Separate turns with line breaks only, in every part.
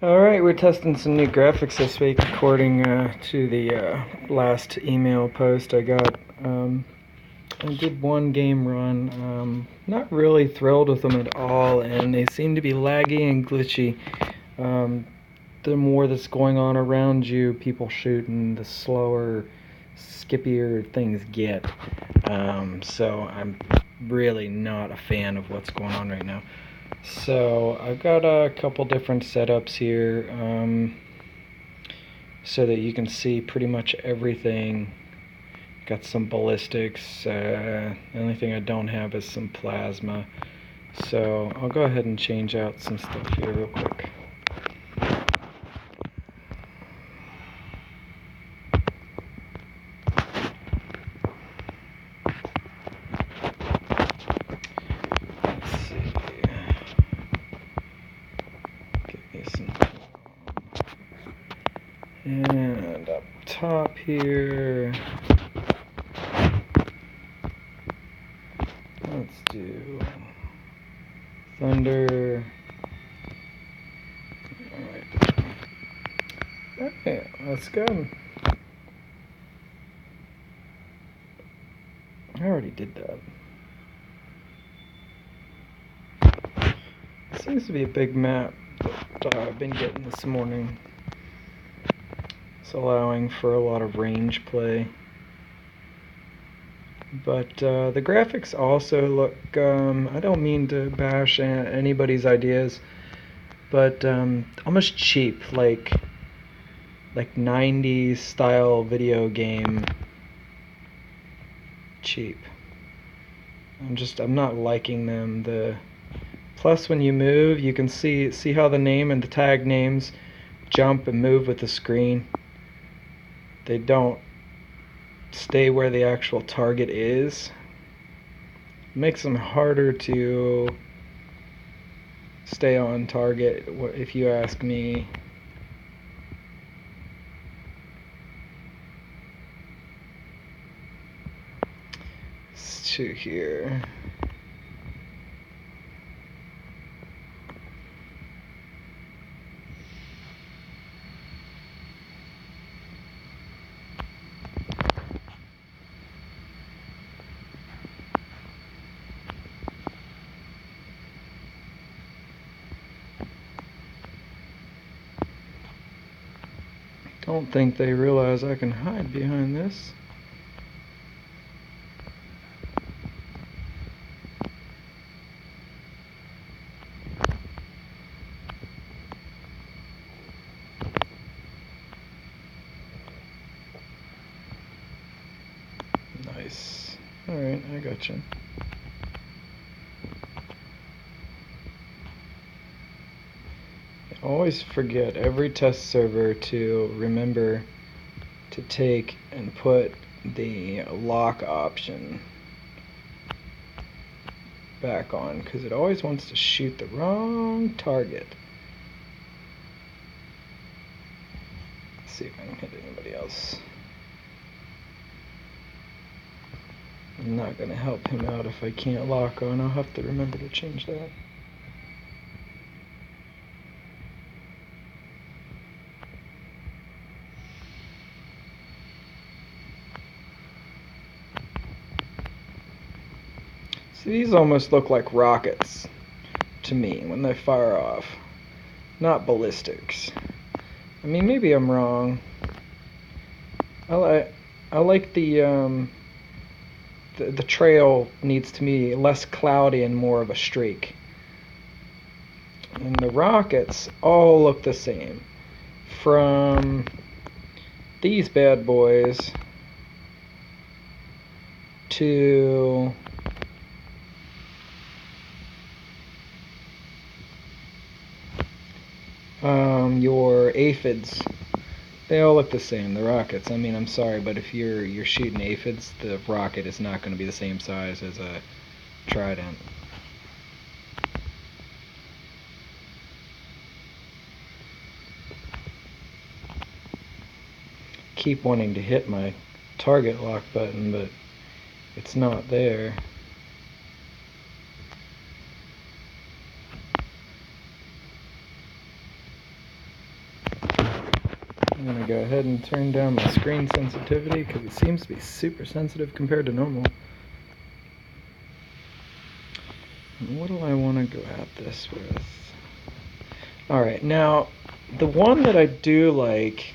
Alright, we're testing some new graphics this week according to the last email post I got. I did one game run. Not really thrilled with them at all, and they seem to be laggy and glitchy. The more that's going on around you, people shooting, the slower, skippier things get. So I'm really not a fan of what's going on right now. So I've got a couple different setups here so that you can see pretty much everything. Got some ballistics. The only thing I don't have is some plasma. So I'll go ahead and change out some stuff here real quick. Let's see. Give me some. And up top here, let's do thunder. Alright. Okay, let's go. I already did that. Seems to be a big map that I've been getting this morning. It's allowing for a lot of range play. But the graphics also look, I don't mean to bash anybody's ideas, but almost cheap, like 90s style video game cheap. I'm not liking them. Plus when you move, you can see how the name and the tag names jump and move with the screen. They don't stay where the actual target is. It makes them harder to stay on target, if you ask me. Let's shoot here. Don't think they realize I can hide behind this. Nice. Alright, I got you. I always forget every test server to remember to take and put the lock option back on, because it always wants to shoot the wrong target. Let's see if I can hit anybody else. I'm not going to help him out if I can't lock on. I'll have to remember to change that. See, these almost look like rockets to me when they fire off, not ballistics. I mean, maybe I'm wrong. I like the trail needs to be less cloudy and more of a streak. And the rockets all look the same. From these bad boys to your aphids, they all look the same. The rockets. I mean, I'm sorry, but if you're shooting aphids, the rocket is not going to be the same size as a trident. Keep wanting to hit my target lock button, but it's not there. I'm going to go ahead and turn down my screen sensitivity because it seems to be super sensitive compared to normal. And what do I want to go at this with? Alright, now the one that I do like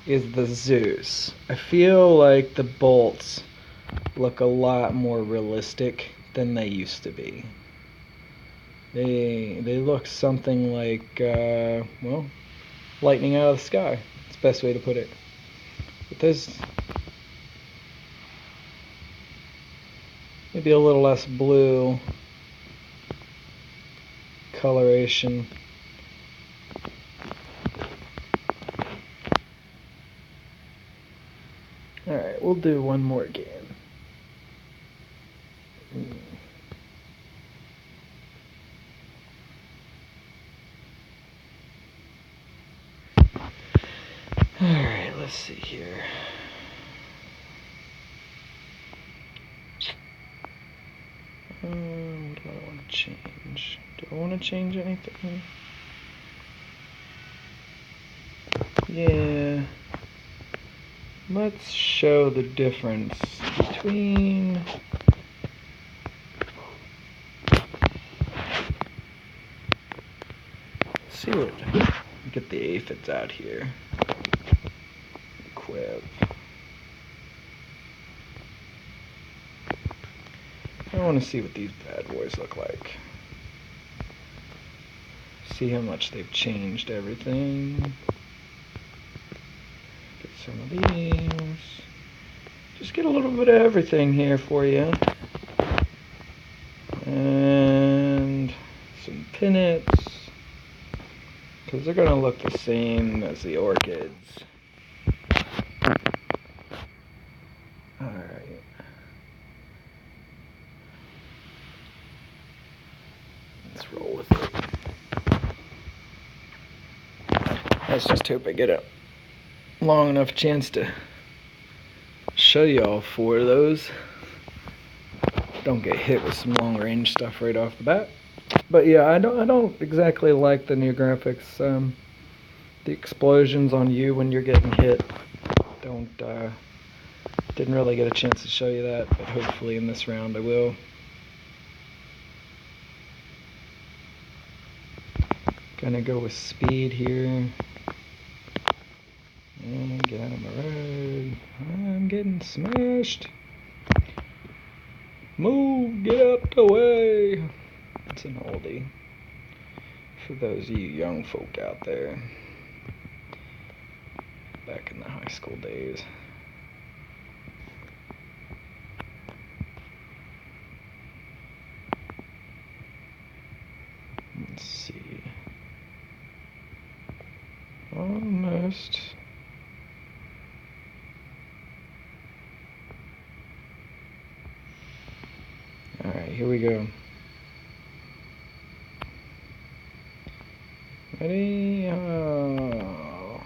is the Zeus. I feel like the bolts look a lot more realistic than they used to be. They look something like, well, lightning out of the sky. That's the best way to put it. But there's maybe a little less blue coloration. Alright, we'll do one more game. Alright, let's see here. What do I want to change? Do I want to change anything? Yeah. Let's show the difference between see what get the aphids out here. Equip. I want to see what these bad boys look like. See how much they've changed everything. Get some of these. Just get a little bit of everything here for you. And some pinnets. Because they're going to look the same as the orchids. Alright. Let's roll with it. Let's just hope I get a long enough chance to show you all four of those. Don't get hit with some long range stuff right off the bat. But yeah, I don't exactly like the new graphics. The explosions on you when you're getting hit didn't really get a chance to show you that, but hopefully in this round I will. Gonna go with speed here. And get out of my road. I'm getting smashed. Move, get out the way. It's an oldie for those of you young folk out there. Back in the high school days. Let's see. Almost. Alright, here we go. Ready? Oh.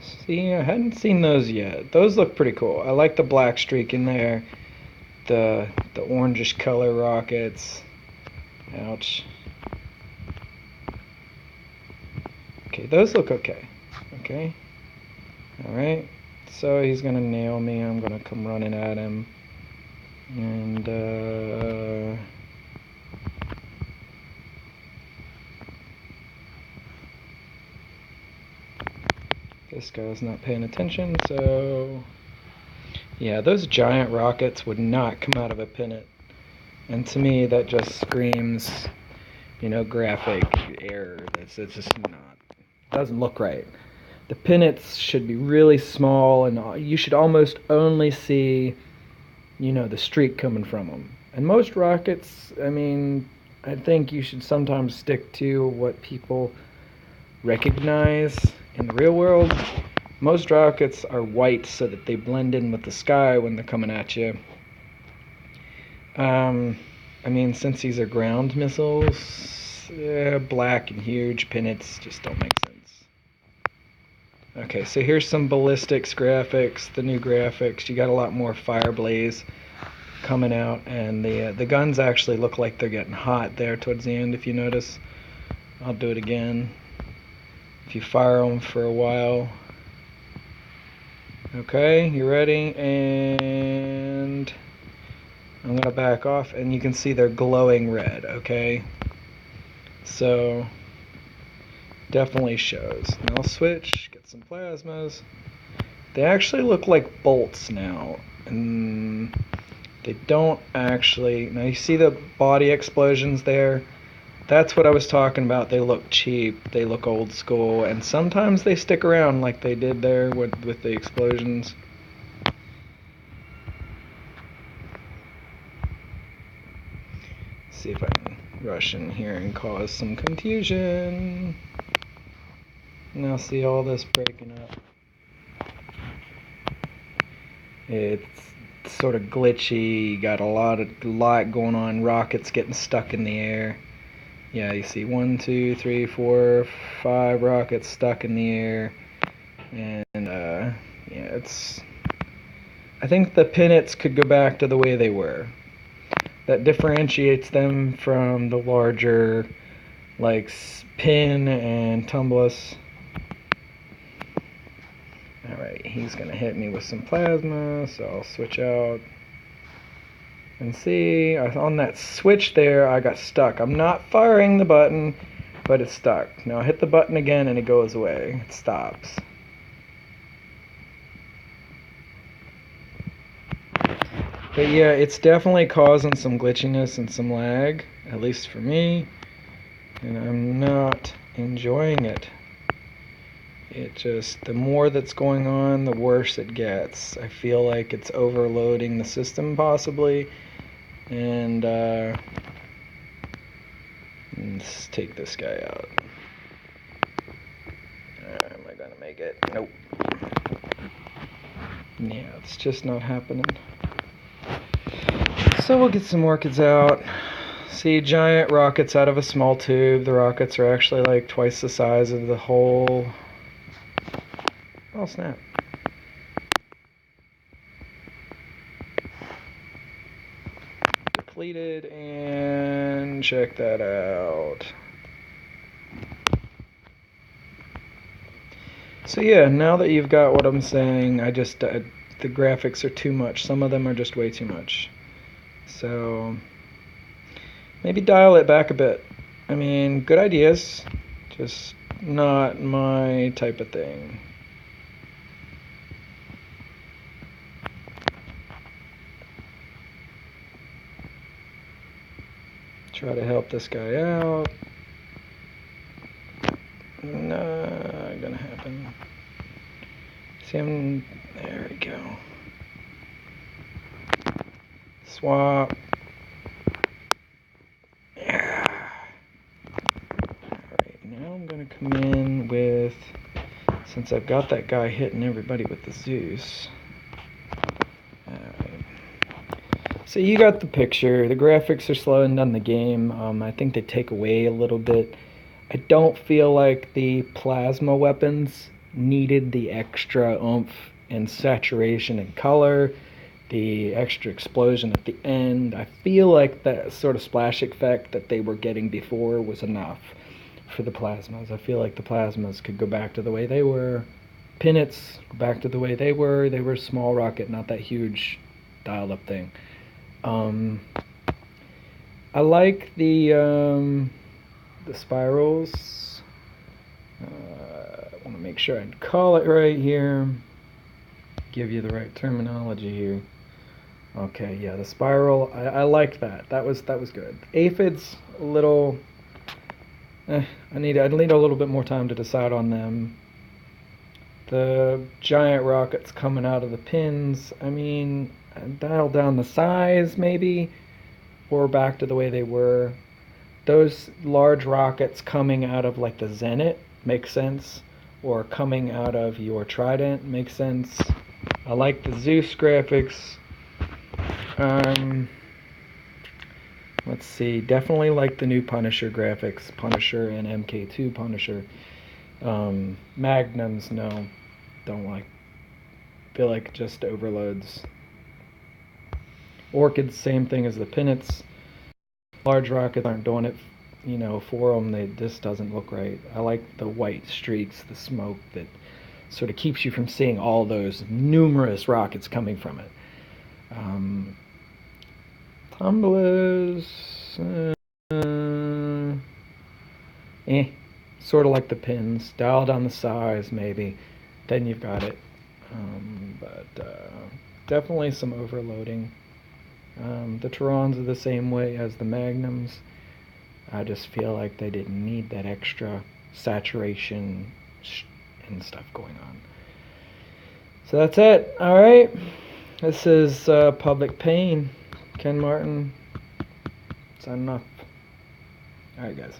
See, I hadn't seen those yet. Those look pretty cool. I like the black streak in there. The orangish color rockets. Ouch. Okay, those look okay. Okay. Alright. So he's gonna nail me. I'm gonna come running at him. And this guy's not paying attention, so yeah, those giant rockets would not come out of a pinnet. And to me, that just screams, you know, graphic error. It's just not, doesn't look right. The pinnets should be really small, and you should almost only see, you know, the streak coming from them. And most rockets, I mean, I think you should sometimes stick to what people recognize in the real world. Most rockets are white so that they blend in with the sky when they're coming at you. I mean, since these are ground missiles, black and huge pinnets just don't make sense. Okay, so here's some ballistics graphics, the new graphics. You got a lot more fire blaze coming out, and the guns actually look like they're getting hot there towards the end, if you notice. I'll do it again. if you fire them for a while. Okay, you ready? And I'm gonna back off, and you can see they're glowing red, okay? So, definitely shows. Now I'll switch, get some plasmas. They actually look like bolts now, and they don't actually. Now you see the body explosions there? That's what I was talking about. They look cheap, they look old school, and sometimes they stick around like they did there with the explosions. See if I can rush in here and cause some confusion. Now see all this breaking up. It's sort of glitchy, got a lot going on, rockets getting stuck in the air. Yeah, you see 1, 2, 3, 4, 5 rockets stuck in the air. And yeah, it's... I think the Pinnits could go back to the way they were. That differentiates them from the larger, like, Pin and Tumblus. Alright, he's gonna hit me with some plasma, so I'll switch out. And see, on that switch there, I got stuck. I'm not firing the button, but it's stuck. Now I hit the button again and it goes away. It stops. But yeah, it's definitely causing some glitchiness and some lag, at least for me. And I'm not enjoying it. It just, the more that's going on, the worse it gets. I feel like it's overloading the system possibly. And let's take this guy out. Am I gonna make it? Nope. Yeah, it's just not happening. So we'll get some orchids out. See, giant rockets out of a small tube. The rockets are actually like twice the size of the hole. Oh, snap. Depleted, and check that out. So yeah, now that you've got what I'm saying, the graphics are too much. Some of them are just way too much. So maybe dial it back a bit. I mean, good ideas, just not my type of thing. Try to help this guy out. Not gonna happen. See him, there we go. Swap. Yeah. Alright, now I'm gonna come in with, since I've got that guy hitting everybody with the Zeus. Alright. So you got the picture. The graphics are slowing down the game. I think they take away a little bit. I don't feel like the plasma weapons needed the extra oomph and saturation and color, the extra explosion at the end. I feel like that sort of splash effect that they were getting before was enough for the plasmas. I feel like the plasmas could go back to the way they were. Pinnits, go back to the way they were. They were a small rocket, not that huge dialed up thing. I like the spirals. I want to make sure I call it right here. Give you the right terminology here. Okay, yeah, the spiral. I liked that. That was good. Aphids, a little. I need a little bit more time to decide on them. The giant rockets coming out of the pins. I mean, dial down the size maybe, or back to the way they were. Those large rockets coming out of like the Zenit makes sense, or coming out of your Trident makes sense. I like the Zeus graphics. Let's see, definitely like the new Punisher graphics, Punisher and MK2 Punisher. Magnums, no, don't like. Feel like it just overloads. Orchids, same thing as the Pinnits. Large rockets aren't doing it for them, this doesn't look right. I like the white streaks, the smoke that sort of keeps you from seeing all those numerous rockets coming from it. Tumblers, sort of like the pins. Dial down the size, maybe. Then you've got it. But definitely some overloading. The Turons are the same way as the Magnums. I just feel like they didn't need that extra saturation and stuff going on. So that's it. All right. This is Public Pain. Ken Martin signing off. All right, guys.